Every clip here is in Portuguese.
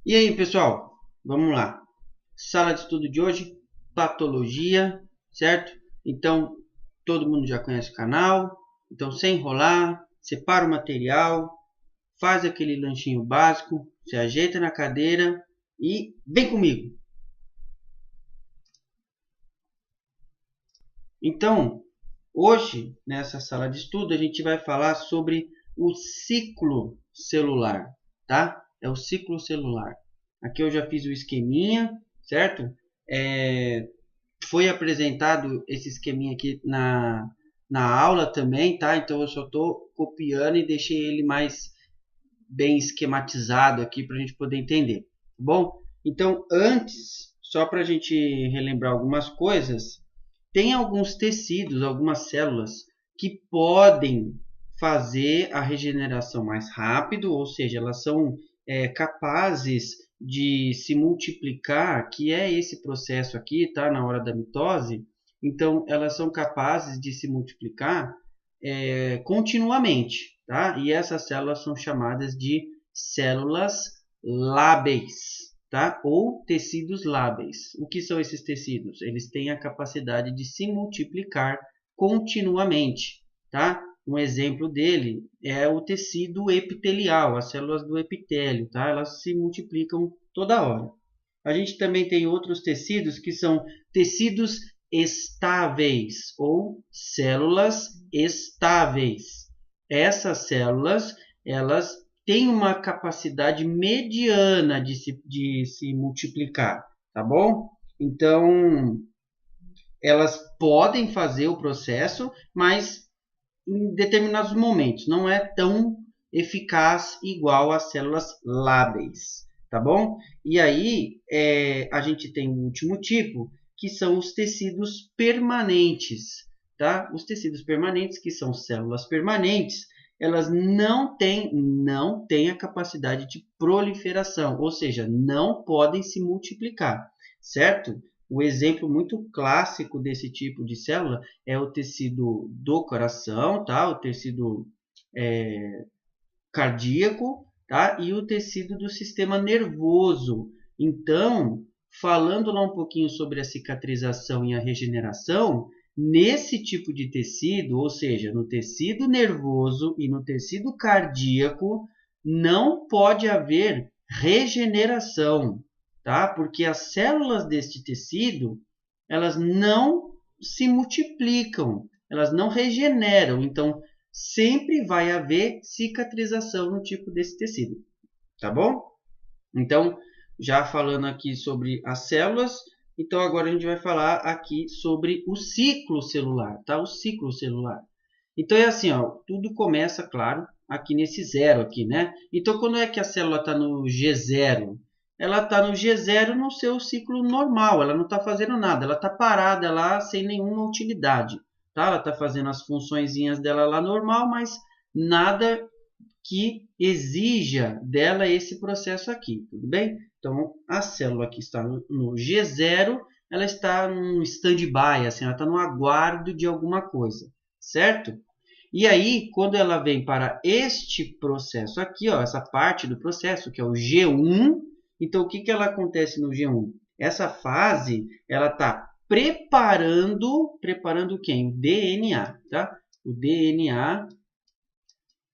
E aí, pessoal? Vamos lá. Sala de estudo de hoje, patologia, certo? Então, todo mundo já conhece o canal. Então, sem enrolar, separa o material, faz aquele lanchinho básico, se ajeita na cadeira e vem comigo. Então, hoje, nessa sala de estudo, a gente vai falar sobre o ciclo celular, tá? É o ciclo celular. Aqui eu já fiz o esqueminha, certo? É, Foi apresentado esse esqueminha aqui na aula também, tá? Então eu só estou copiando e deixei ele mais bem esquematizado aqui para a gente poder entender, tá bom? Então, antes, só para a gente relembrar algumas coisas, tem alguns tecidos, algumas células que podem fazer a regeneração mais rápido, ou seja, elas são capazes de se multiplicar, que é esse processo aqui, tá? Na hora da mitose. Então, elas são capazes de se multiplicar continuamente, tá? E essas células são chamadas de células lábeis, tá? Ou tecidos lábeis. O que são esses tecidos? Eles têm a capacidade de se multiplicar continuamente, tá? Um exemplo dele é o tecido epitelial, as células do epitélio, tá? Elas se multiplicam toda hora. A gente também tem outros tecidos que são tecidos estáveis ou células estáveis. Essas células, elas têm uma capacidade mediana de se multiplicar, tá bom? Então, elas podem fazer o processo, mas em determinados momentos não é tão eficaz igual às células lábeis, tá bom? E aí a gente tem o último tipo, que são os tecidos permanentes, tá? Os tecidos permanentes, que são células permanentes, elas não têm a capacidade de proliferação, ou seja, não podem se multiplicar, certo? O exemplo muito clássico desse tipo de célula é o tecido do coração, tá? O tecido é, cardíaco, tá? E o tecido do sistema nervoso. Então, falando lá um pouquinho sobre a cicatrização e a regeneração, nesse tipo de tecido, ou seja, no tecido nervoso e no tecido cardíaco, não pode haver regeneração, tá? Porque as células deste tecido, elas não se multiplicam, elas não regeneram. Então, sempre vai haver cicatrização no tipo desse tecido, tá bom? Então, já falando aqui sobre as células, então agora a gente vai falar aqui sobre o ciclo celular, tá? O ciclo celular. Então é assim, ó, tudo começa, claro, aqui nesse zero aqui, né? Então quando é que a célula está no G0? Ela está no G0 no seu ciclo normal, ela não está fazendo nada, ela está parada lá sem nenhuma utilidade, tá? Ela está fazendo as funçõezinhas dela lá normal, mas nada que exija dela esse processo aqui, tudo bem? Então, a célula que está no G0, ela está num stand-by, assim, ela está no aguardo de alguma coisa, certo? E aí, quando ela vem para este processo aqui, ó, essa parte do processo, que é o G1, então o que, que ela acontece no G1? Essa fase, ela está preparando quem? O DNA, tá? O DNA,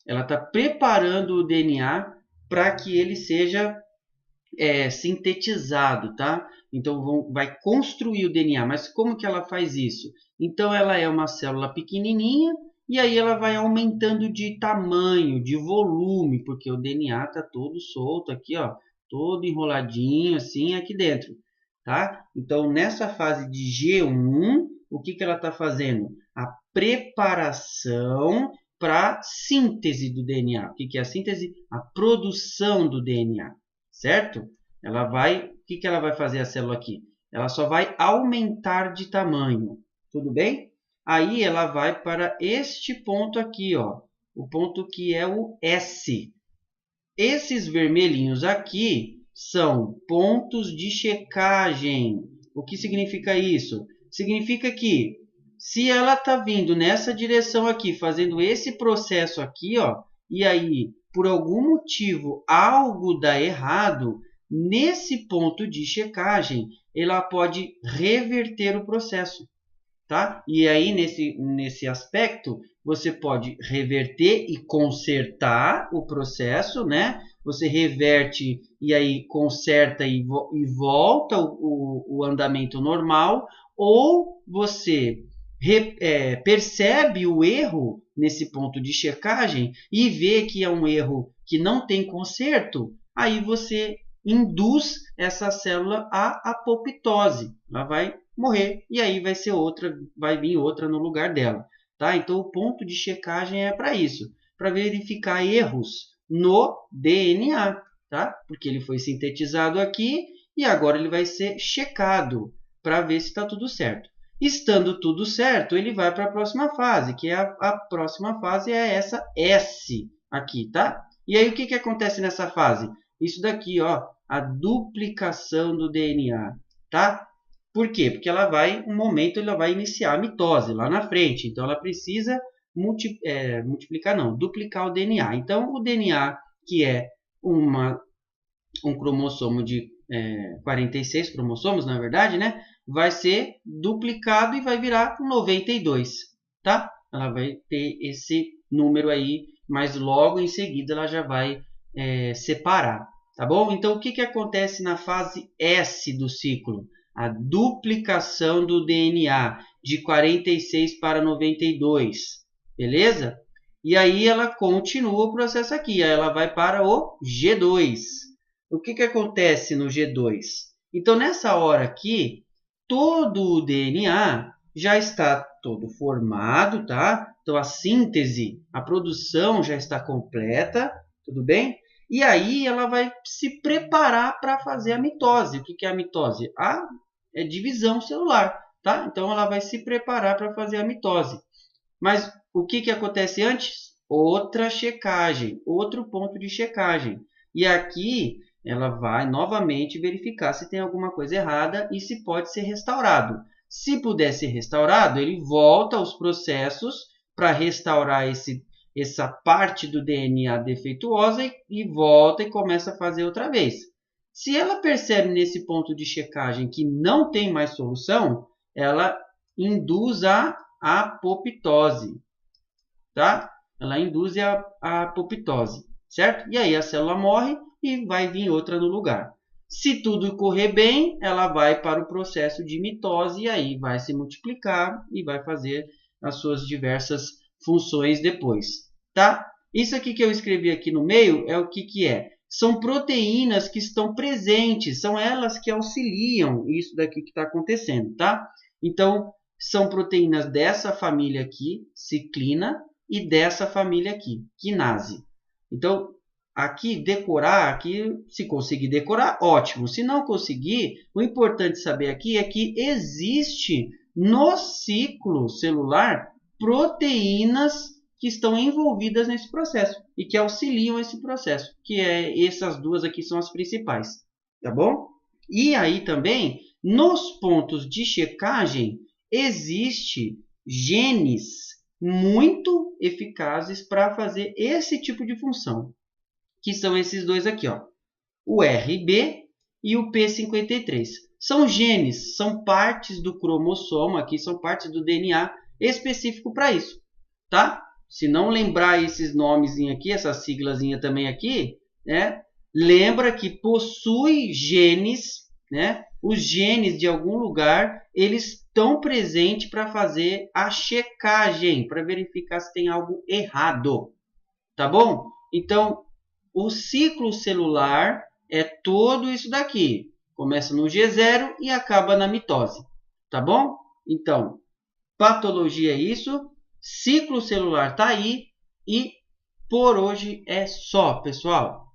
ela está preparando o DNA para que ele seja sintetizado, tá? Então vai construir o DNA, mas como que ela faz isso? Então ela é uma célula pequenininha e aí ela vai aumentando de tamanho, de volume, porque o DNA está todo solto aqui, ó, todo enroladinho assim aqui dentro, tá? Então nessa fase de G1, o que que ela está fazendo? A preparação para síntese do DNA. O que é a síntese? A produção do DNA, certo? O que ela vai fazer a célula aqui? Ela só vai aumentar de tamanho, tudo bem? Aí ela vai para este ponto aqui, ó, o ponto que é o S. Esses vermelhinhos aqui são pontos de checagem. O que significa isso? Significa que se ela está vindo nessa direção aqui, fazendo esse processo aqui, ó, e aí por algum motivo algo dá errado, nesse ponto de checagem, ela pode reverter o processo, tá? E aí, nesse aspecto, você pode reverter e consertar o processo, né? Você reverte e aí conserta e volta o andamento normal, ou você percebe o erro nesse ponto de checagem e vê que é um erro que não tem conserto, aí você induz essa célula à apoptose. Ela vai morrer e aí vai vir outra no lugar dela, tá? Então o ponto de checagem é para isso, para verificar erros no DNA, tá? Porque ele foi sintetizado aqui e agora ele vai ser checado para ver se está tudo certo. Estando tudo certo, ele vai para a próxima fase, que é a próxima fase é essa S aqui, tá? E aí o que acontece nessa fase? Isso daqui, ó, a duplicação do DNA, tá? Por quê? Porque um momento ela vai iniciar a mitose lá na frente, então ela precisa duplicar o DNA. Então o DNA, que é um cromossomo de 46 cromossomos, na verdade, né? Vai ser duplicado e vai virar 92, tá? Ela vai ter esse número aí, mas logo em seguida ela já vai separar, tá bom? Então, o que acontece na fase S do ciclo? A duplicação do DNA de 46 para 92, beleza? E aí ela continua o processo aqui, aí ela vai para o G2. O que acontece no G2? Então, nessa hora aqui, todo o DNA já está todo formado, tá? Então, a síntese, a produção já está completa, tudo bem? E aí, ela vai se preparar para fazer a mitose. O que é a mitose? A divisão celular, tá? Então, ela vai se preparar para fazer a mitose. Mas o que acontece antes? Outra checagem, outro ponto de checagem. E aqui ela vai novamente verificar se tem alguma coisa errada e se pode ser restaurado. Se puder ser restaurado, ele volta aos processos para restaurar essa parte do DNA defeituosa e volta e começa a fazer outra vez. Se ela percebe nesse ponto de checagem que não tem mais solução, ela induz a apoptose, tá? Ela induz a apoptose, certo? E aí a célula morre e vai vir outra no lugar. Se tudo correr bem, ela vai para o processo de mitose e aí vai se multiplicar e vai fazer as suas diversas funções depois, tá? Isso aqui que eu escrevi aqui no meio é o que é? São proteínas que estão presentes, são elas que auxiliam isso daqui que está acontecendo, tá? Então, são proteínas dessa família aqui, ciclina, e dessa família aqui, quinase. Então, aqui decorar, aqui, se conseguir decorar, ótimo. Se não conseguir, o importante saber aqui é que existe no ciclo celular proteínas que estão envolvidas nesse processo e que auxiliam esse processo, que essas duas aqui são as principais, tá bom? E aí também, nos pontos de checagem, existe genes muito eficazes para fazer esse tipo de função, que são esses dois aqui, ó, o RB e o P53. São genes, são partes do cromossomo, aqui são partes do DNA específico para isso, tá? Se não lembrar esses nomes aqui, essa siglazinha também aqui, né? Lembra que possui genes, né? Os genes de algum lugar, eles estão presentes para fazer a checagem, para verificar se tem algo errado, tá bom? Então, o ciclo celular é todo isso daqui. Começa no G0 e acaba na mitose, tá bom? Então, patologia é isso, ciclo celular está aí e por hoje é só, pessoal.